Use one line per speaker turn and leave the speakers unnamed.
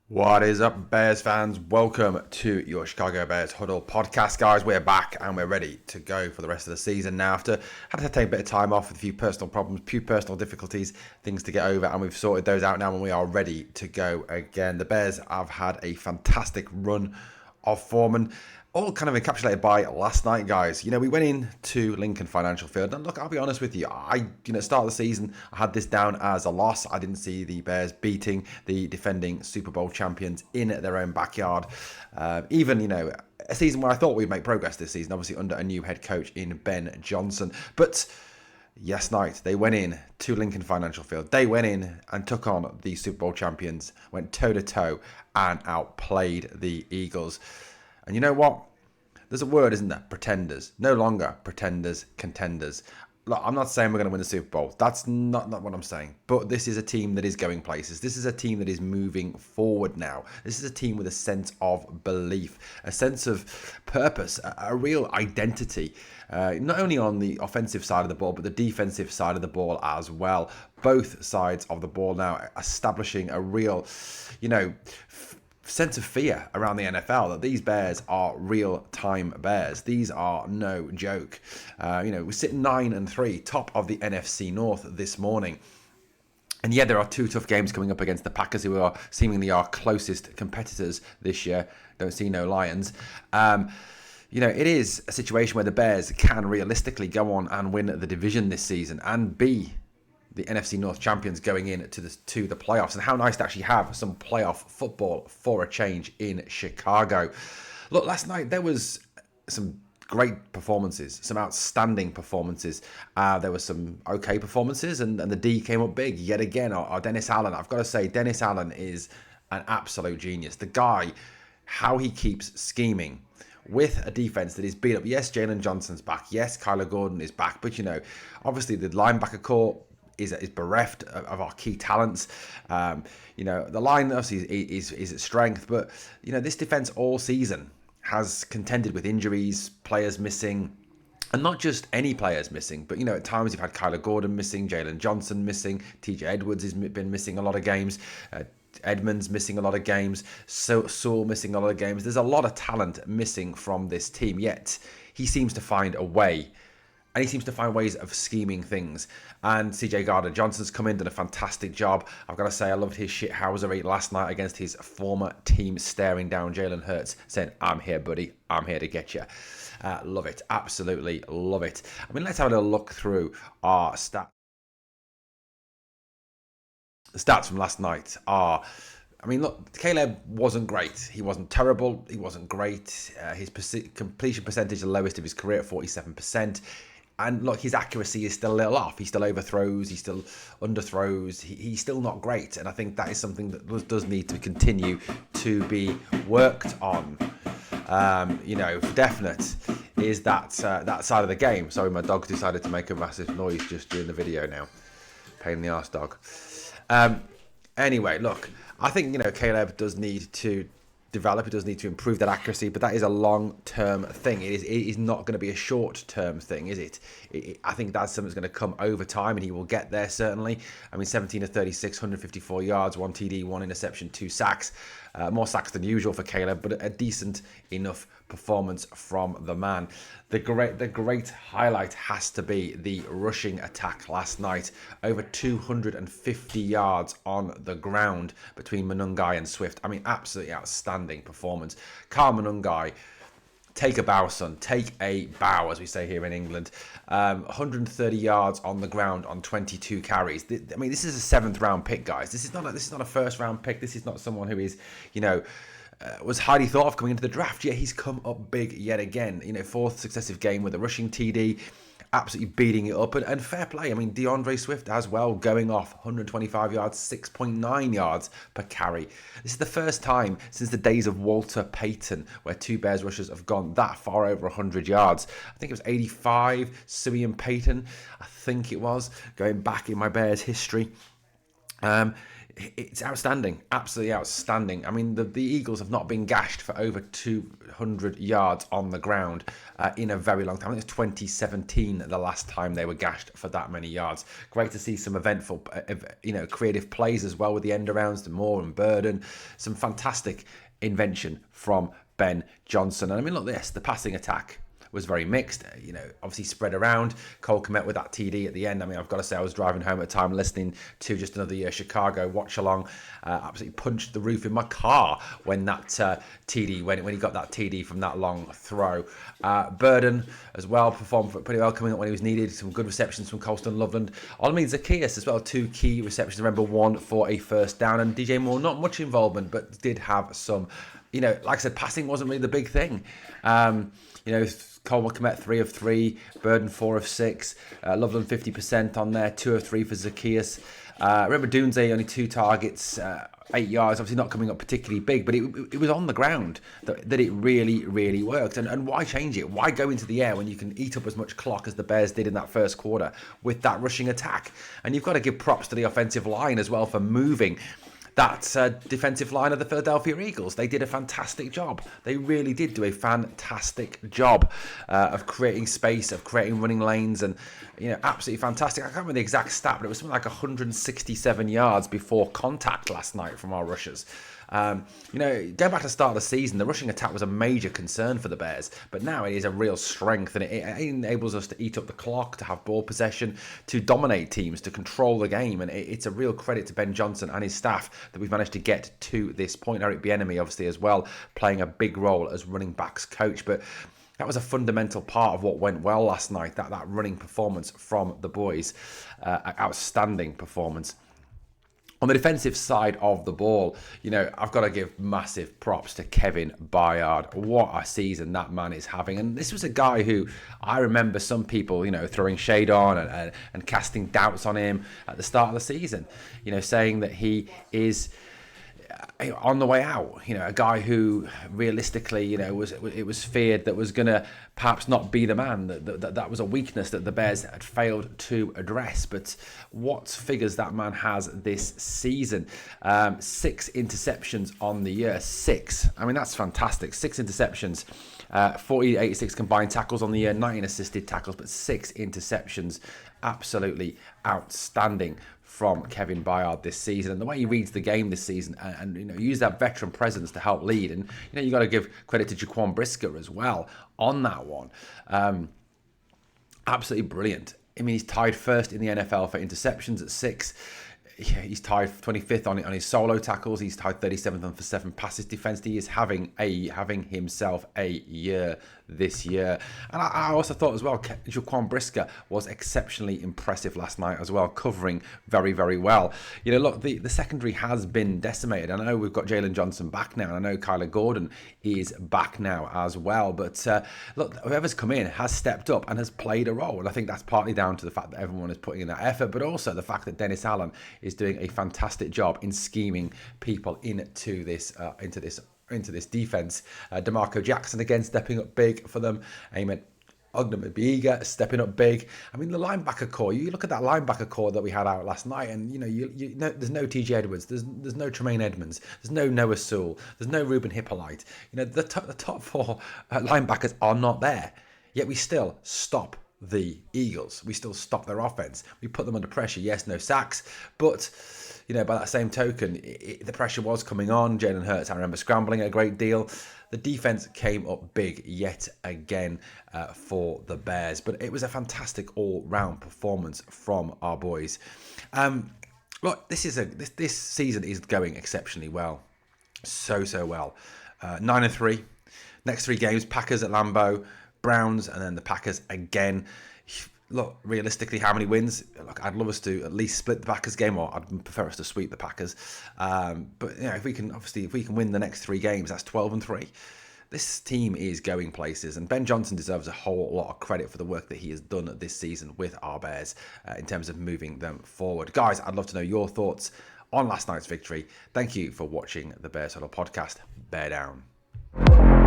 What is up, Bears fans? Welcome to your Chicago Bears Huddle podcast, guys. We're back and we're ready to go for the rest of the season now. After had to take a bit of time off with a few personal problems, few personal difficulties, things to get over, and we've sorted those out now and we are ready to go again. The Bears have had a fantastic run of form, and all kind of encapsulated by last night, guys. We went into Lincoln Financial Field, and look, I'll be honest with you, start of the season, I had this down as a loss. I didn't see the Bears beating the defending Super Bowl champions in their own backyard. Even a season where I thought we'd make progress this season, obviously under a new head coach in Ben Johnson. But last night, they went in to Lincoln Financial Field. They went in and took on the Super Bowl champions, went toe-to-toe, and outplayed the Eagles. And you know what? There's a word, isn't there? Pretenders. No longer pretenders, contenders. Look, I'm not saying we're going to win the Super Bowl. That's not what I'm saying. But this is a team that is going places. This is a team that is moving forward now. This is a team with a sense of belief, a sense of purpose, a real identity. Not only on the offensive side of the ball, but the defensive side of the ball as well. Both sides of the ball now establishing a real, sense of fear around the NFL that these Bears are real-time Bears. These are no joke. We're sitting 9-3, top of the NFC North this morning. And yeah, there are two tough games coming up against the Packers, who are seemingly our closest competitors this year. Don't see no Lions. It is a situation where the Bears can realistically go on and win the division this season and be the NFC North champions going in to the playoffs. And how nice to actually have some playoff football for a change in Chicago. Look, last night there was some great performances, some outstanding performances. There were some okay performances, and the D came up big yet again. Our Dennis Allen, I've got to say, Dennis Allen is an absolute genius. The guy, how he keeps scheming with a defense that is beat up. Yes, Jalen Johnson's back. Yes, Kyler Gordon is back. But, obviously the linebacker core is bereft of our key talents. The line obviously is at strength, but this defense all season has contended with injuries, players missing, and not just any players missing, but at times you've had Kyler Gordon missing, Jalen Johnson missing, TJ Edwards has been missing a lot of games, Edmonds missing a lot of games, Sewell missing a lot of games. There's a lot of talent missing from this team, yet he seems to find a way. And he seems to find ways of scheming things. And CJ Gardner-Johnson's come in, done a fantastic job. I've got to say, I loved his shithousery last night against his former team, staring down Jalen Hurts, saying, "I'm here, buddy. I'm here to get you." Love it. Absolutely love it. Let's have a little look through our stats. The stats from last night are... look, Caleb wasn't great. He wasn't terrible. He wasn't great. His completion percentage is the lowest of his career at 47%. And look, his accuracy is still a little off. He still overthrows. He still underthrows. He's still not great. And I think that is something that does need to continue to be worked on. For definite is that side of the game. Sorry, my dog decided to make a massive noise just during the video now. Pain in the arse, dog. Anyway, look, I think, Caleb does need to develop. It does need to improve that accuracy, but that is a long-term thing. It is not going to be a short-term thing, is it? I think that's something that's going to come over time, and he will get there, certainly. 17 of 36, 154 yards, 1 TD, 1 interception, 2 sacks. More sacks than usual for Caleb, but a decent enough performance from the man. The great highlight has to be the rushing attack last night. Over 250 yards on the ground between Monungai and Swift. Absolutely outstanding performance. Kyle Monungai, take a bow, son. Take a bow, as we say here in England. 130 yards on the ground on 22 carries. This is a 7th round pick, guys. This is not a 1st round pick. This is not someone who is, was highly thought of coming into the draft. Yet he's come up big yet again. 4th successive game with a rushing TD. Absolutely beating it up, and fair play. DeAndre Swift as well, going off 125 yards, 6.9 yards per carry. This is the first time since the days of Walter Payton where 2 Bears rushers have gone that far over 100 yards. I think it was 85, Suey and Payton, I think it was, going back in my Bears history. It's outstanding, absolutely outstanding. I mean, the Eagles have not been gashed for over 200 yards on the ground in a very long time. I think it's 2017 the last time they were gashed for that many yards. Great to see some eventful, creative plays as well with the end arounds to Moore and Burden. Some fantastic invention from Ben Johnson. And I mean, look, the passing attack was very mixed, obviously spread around. Cole Kmet with that TD at the end. I mean, I've got to say, I was driving home at the time listening to just another Chicago watch along. Absolutely punched the roof in my car when that TD, when he got that TD from that long throw. Burden as well performed pretty well, coming up when he was needed. Some good receptions from Colston Loveland. Olmi Zacchaeus as well, 2 key receptions. Remember, 1 for a first down. And DJ Moore, not much involvement, but did have some, like I said, passing wasn't really the big thing. Cole Kmet 3 of 3, Burden 4 of 6, Loveland 50% on there, 2 of 3 for Zacchaeus. Remember Dunze only 2 targets, 8 yards, obviously not coming up particularly big, but it was on the ground that it really, really worked. And why change it? Why go into the air when you can eat up as much clock as the Bears did in that first quarter with that rushing attack? And you've got to give props to the offensive line as well for moving that defensive line of the Philadelphia Eagles. They did a fantastic job. They really did do a fantastic job of creating space, of creating running lanes, and absolutely fantastic. I can't remember the exact stat, but it was something like 167 yards before contact last night from our rushers. Going back to the start of the season, the rushing attack was a major concern for the Bears, but now it is a real strength, and it enables us to eat up the clock, to have ball possession, to dominate teams, to control the game, and it's a real credit to Ben Johnson and his staff that we've managed to get to this point. Eric Bieniemy, obviously, as well, playing a big role as running backs coach, but that was a fundamental part of what went well last night, that running performance from the boys. Outstanding performance. On the defensive side of the ball, I've got to give massive props to Kevin Byard. What a season that man is having. And this was a guy who I remember some people, throwing shade on and casting doubts on him at the start of the season, saying that he is on the way out, a guy who realistically, it was feared that was going to perhaps not be the man, that was a weakness that the Bears had failed to address. But what figures that man has this season, 6 interceptions on the year, 6. I mean, that's fantastic. 6 interceptions, 86 combined tackles on the year, 19 assisted tackles, but 6 interceptions. Absolutely outstanding from Kevin Byard this season, and the way he reads the game this season, and use that veteran presence to help lead. And you got to give credit to Jaquan Brisker as well on that one. Absolutely brilliant. I mean, he's tied first in the NFL for interceptions at 6. He's tied 25th on his solo tackles. He's tied 37th for 7 passes defensed. He is having himself a year this year. And I also thought as well, Jaquan Brisker was exceptionally impressive last night as well, covering very, very well. Look, the secondary has been decimated. I know we've got Jalen Johnson back now, and I know Kyler Gordon is back now as well. But look, whoever's come in has stepped up and has played a role. And I think that's partly down to the fact that everyone is putting in that effort, but also the fact that Dennis Allen is doing a fantastic job in scheming people into this defense. DeMarco Jackson again stepping up big for them. Eamon Ognamabiga stepping up big. I mean, the linebacker core. You look at that linebacker core that we had out last night, and there's no TJ Edwards, there's no Tremaine Edmonds, there's no Noah Sewell, there's no Ruben Hippolyte. The top 4 linebackers are not there. Yet we still stop the Eagles. We still stop their offense. We put them under pressure. Yes, no sacks, but by that same token, the pressure was coming on. Jalen Hurts, I remember, scrambling a great deal. The defense came up big yet again for the Bears, but it was a fantastic all-round performance from our boys. Look, this season is going exceptionally well, so well. 9-3. Next 3 games: Packers at Lambeau, Browns, and then the Packers again. Look, realistically, how many wins? Look, I'd love us to at least split the Packers game, or I'd prefer us to sweep the Packers. But if we can win the next 3 games, that's 12-3. This team is going places, and Ben Johnson deserves a whole lot of credit for the work that he has done this season with our Bears in terms of moving them forward. Guys, I'd love to know your thoughts on last night's victory. Thank you for watching the Bears Huddle podcast. Bear down.